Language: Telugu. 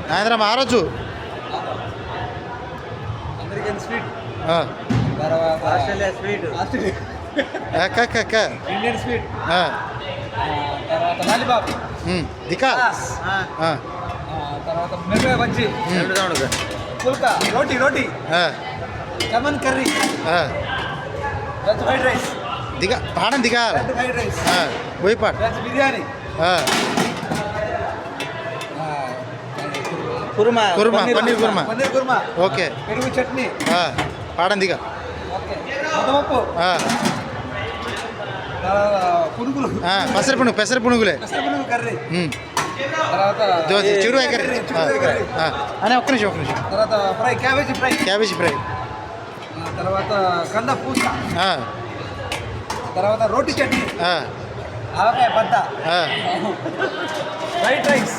సాయంత్రం ఆరొచ్చు. అమెరికన్ స్వీట్, ఆ. తర్వాత ఆస్ట్రేలియా స్వీట్, ఎక్క ఇండియన్ స్వీట్, తర్వాత లాలీపాప్, దికా తర్వాత మిరపకాయ బజ్జీ, పుల్కా, రోటీ, lemon curry, veg fried rice, పాడం దిగా వెజ్ ఫ్రైడ్ రైస్, పోయిపాడు వెజ్ బిర్యానీ, కుర్మా, పన్నీర్ కుర్మా. ఓకే, పెరుగు చట్నీ, పాడం దిగా. ఓకే, ముద్దపప్పు, పునుగులు, పెసర పునుగులే, పునుగు కర్రీ, తర్వాత చిరువాయి కర్రీ. అనే ఒక్క నిమిషం. తర్వాత ఫ్రై, క్యాబేజీ ఫ్రై, తర్వాత కంద పూస, తర్వాత రోటీ చట్నీ, ఆవకాయ బద్ద, ఫ్రైడ్ రైస్.